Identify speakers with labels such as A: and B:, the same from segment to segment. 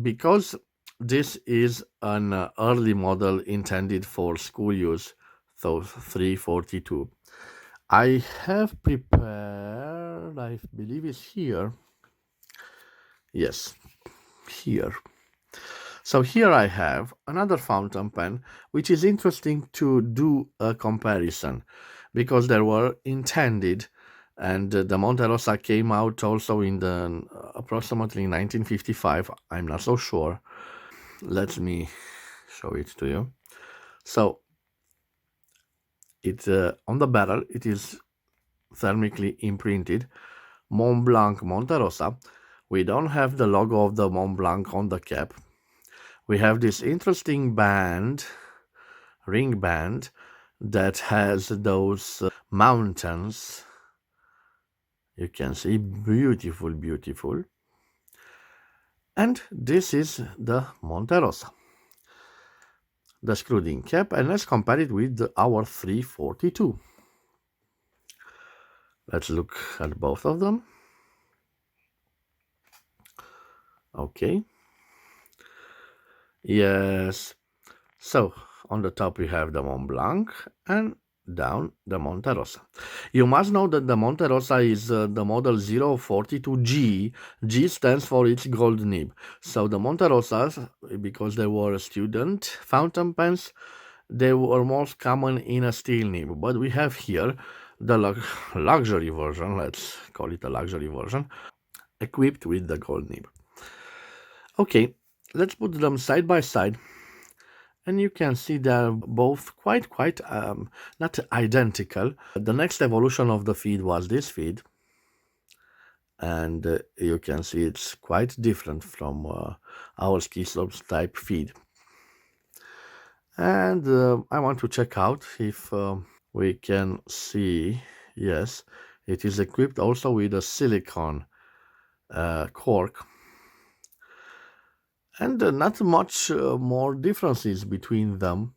A: because this is an early model intended for school use, so 342, I have prepared, I believe it's here. Yes, here. So here I have another fountain pen, which is interesting to do a comparison because they were intended, and the Monte Rosa came out also in the approximately 1955. I'm not so sure. Let me show it to you. So it on the barrel it is thermically imprinted Montblanc Monte Rosa. We don't have the logo of the Montblanc on the cap. We have this interesting band, ring band, that has those mountains. You can see beautiful, beautiful. And this is the Monte Rosa, the screwed in cap, and let's compare it with our 342. Let's look at both of them. Okay. Yes. So on the top we have the Mont Blanc and down the Monte Rosa. You must know that the Monte Rosa is the model 042G. G stands for its gold nib. So the Monte Rosas, because they were student fountain pens, they were most common in a steel nib. But we have here the luxury version, let's call it a luxury version, equipped with the gold nib. Okay, let's put them side by side, and you can see they're both quite not identical. The next evolution of the feed was this feed, and you can see it's quite different from our ski slopes type feed. And I want to check out if we can see. Yes, it is equipped also with a silicone cork, and not much more differences between them.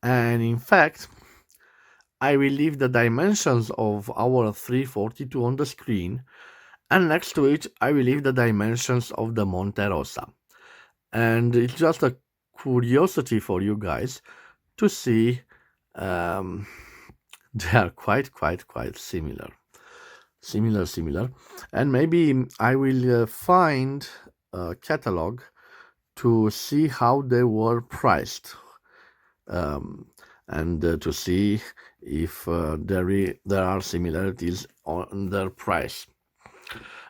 A: And in fact, I will leave the dimensions of our 342 on the screen, and next to it I will leave the dimensions of the Monte Rosa. And it's just a curiosity for you guys to see. um, they are quite similar. Similar. And maybe I will find a catalog to see how they were priced, and to see if there are similarities on their price.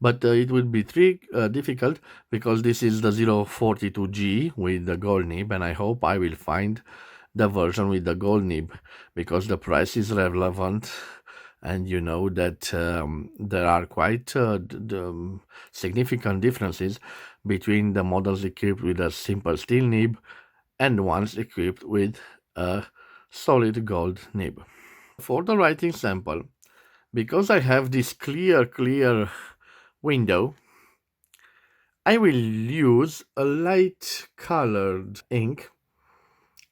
A: But it would be difficult because this is the 042G with the gold nib, and I hope I will find the version with the gold nib because the price is relevant. And you know that there are quite significant differences between the models equipped with a simple steel nib and ones equipped with a solid gold nib. For the writing sample, because I have this clear window, I will use a light colored ink,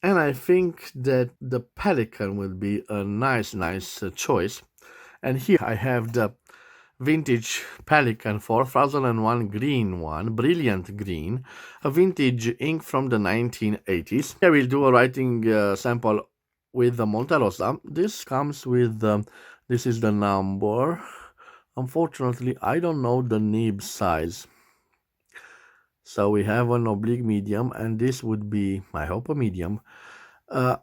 A: and I think that the Pelican will be a nice choice. And here I have the vintage Pelican 4001 green one, brilliant green, a vintage ink from the 1980s. I will do a writing sample with the Monte Rosa. This comes with, this is the number. Unfortunately, I don't know the nib size. So we have an oblique medium, and this would be, I hope, a medium.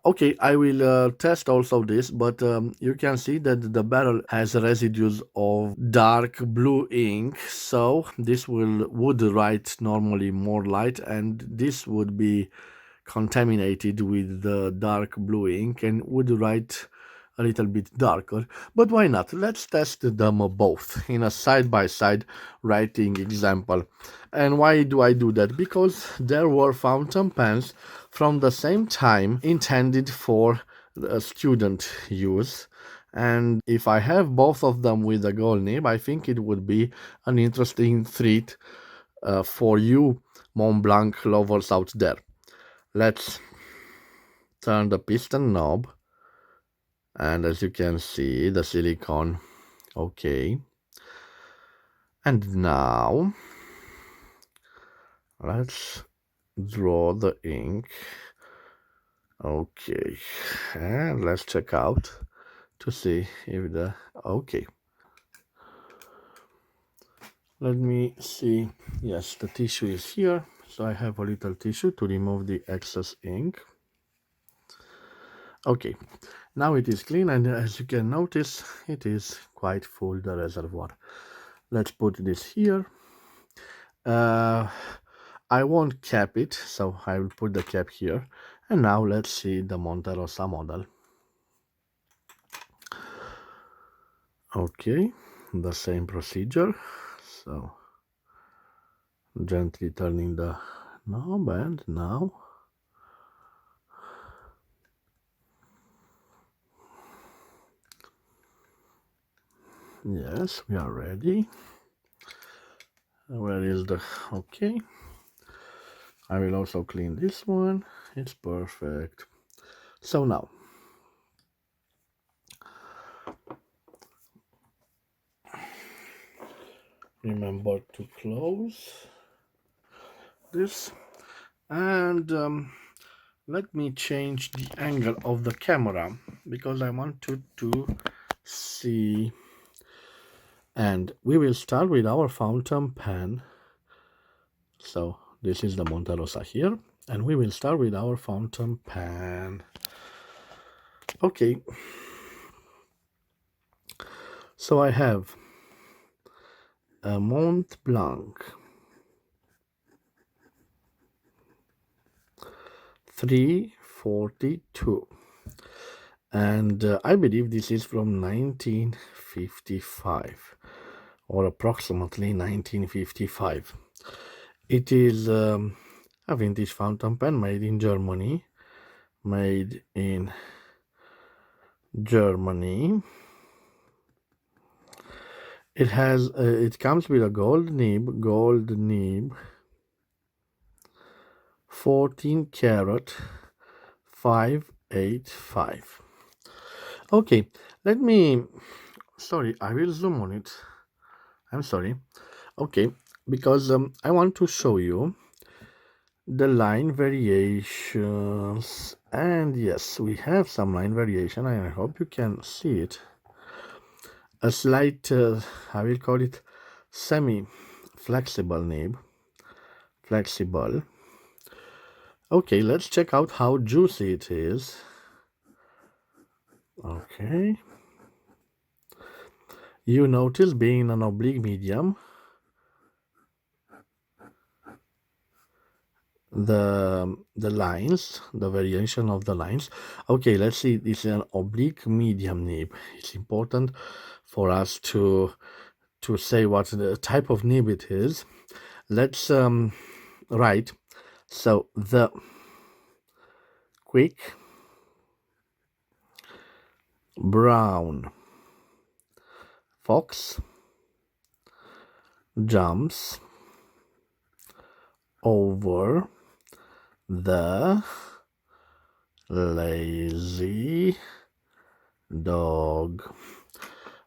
A: Okay, I will test also this, but you can see that the barrel has residues of dark blue ink, so this would write normally more light, and this would be contaminated with the dark blue ink and would write a little bit darker. But why not? Let's test them both in a side-by-side writing example. And why do I do that? Because there were fountain pens from the same time intended for student use. And if I have both of them with a gold nib, I think it would be an interesting treat for you Montblanc lovers out there. Let's turn the piston knob, and as you can see, the silicone. Okay. And now Let's draw the ink. Okay, and let's check out to see if the okay. Let me see. Yes, the tissue is here, so I have a little tissue to remove the excess ink. Okay, now it is clean, and as you can notice, it is quite full, the reservoir. Let's put this here. I won't cap it, so I will put the cap here. And now let's see the Monte Rosa model. Okay, the same procedure. So gently turning the knob, and now yes, we are ready. Where is the okay? I will also clean this one. It's perfect. So now remember to close this, and let me change the angle of the camera because I want to see. And we will start with our fountain pen. So this is the Monte Rosa here, and we will start with our fountain pen. Okay, so I have a Montblanc 342, and I believe this is from 1955 or approximately 1955. It is a vintage fountain pen made in Germany. It has it comes with a gold nib, 14 karat 585. Okay, let me, sorry, I will zoom on it. I'm sorry. Okay, because I want to show you the line variations, and yes, we have some line variation, and I hope you can see it. A slight, I will call it semi-flexible nib. Flexible. Okay, let's check out how juicy it is. Okay. You notice being an oblique medium, the lines, the variation of the lines. Okay, let's see, this is an oblique medium nib. It's important for us to say what the type of nib it is. Let's write. So the quick brown fox jumps over the lazy dog.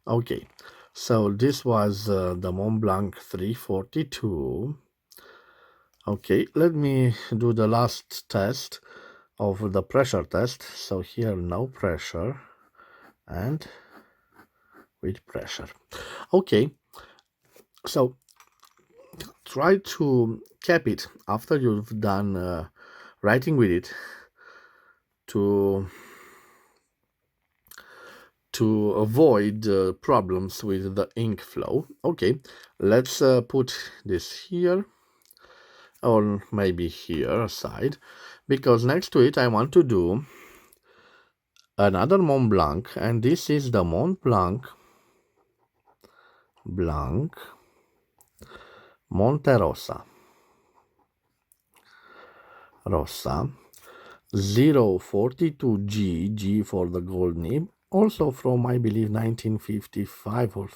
A: Okay, so this was the Montblanc 342. Okay, let me do the last test of the pressure test. So here no pressure and with pressure. Okay, so try to cap it after you've done writing with it to avoid problems with the ink flow. Okay, let's put this here, or maybe here aside, because next to it I want to do another Montblanc, and this is the Montblanc Monte Rosa 042G, G for the gold nib, also from, I believe, 1955 or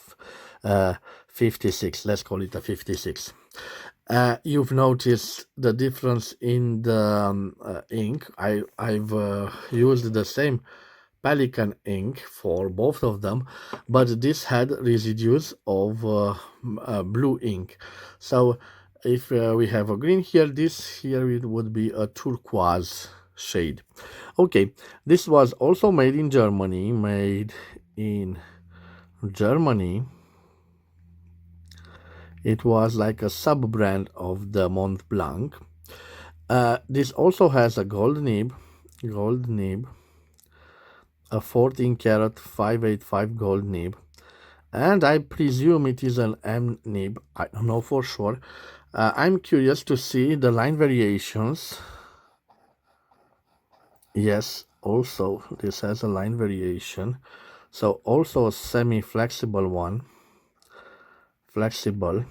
A: 56. Let's call it a 56. You've noticed the difference in the ink. I've used the same Pelican ink for both of them, but this had residues of blue ink. So If we have a green here, this here it would be a turquoise shade. Okay, this was also made in Germany. Made in Germany. It was like a sub brand of the Montblanc. This also has a gold nib, a 14 karat 585 gold nib, and I presume it is an M nib. I don't know for sure. I'm curious to see the line variations. Yes, also this has a line variation. So also a semi-flexible one. Flexible.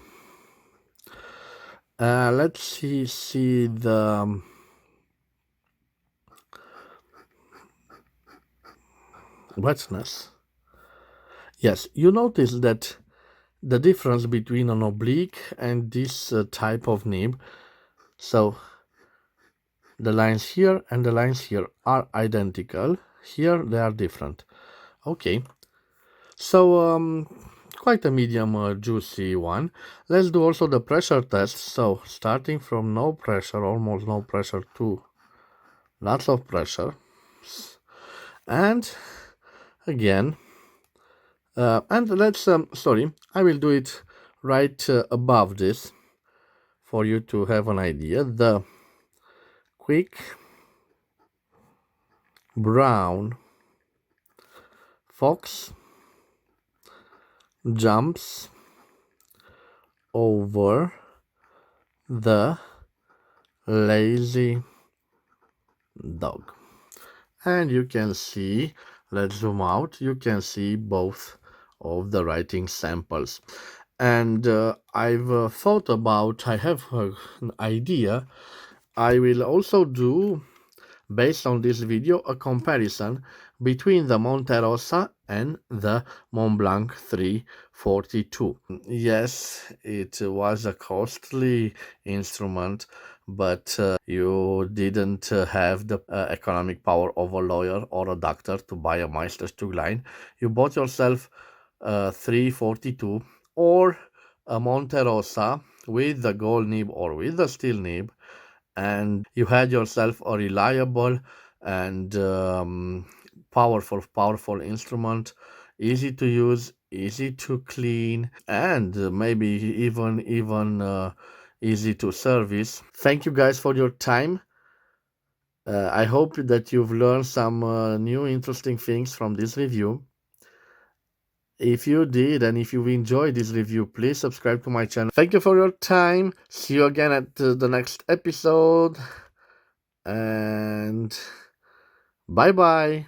A: Let's see the wetness. Yes, you notice that the difference between an oblique and this type of nib. So the lines here and the lines here are identical. Here they are different. Okay, so quite a medium juicy one. Let's do also the pressure test. So starting from no pressure, almost no pressure, to lots of pressure, and again, and let's sorry, I will do it right above this for you to have an idea. The quick brown fox jumps over the lazy dog. And you can see, let's zoom out, you can see both of the writing samples. And I've thought about, I have an idea. I will also do, based on this video, a comparison between the Monte Rosa and the Montblanc 342. Yes, it was a costly instrument, but you didn't have the economic power of a lawyer or a doctor to buy a Meisterstück line. You bought yourself a 342 or a Monte Rosa with the gold nib or with the steel nib, and you had yourself a reliable and powerful instrument, easy to use, easy to clean, and maybe even easy to service. Thank you guys for your time. I hope that you've learned some new interesting things from this review. If you did, and if you enjoyed this review, please subscribe to my channel. Thank you for your time. See you again at the next episode. And bye bye.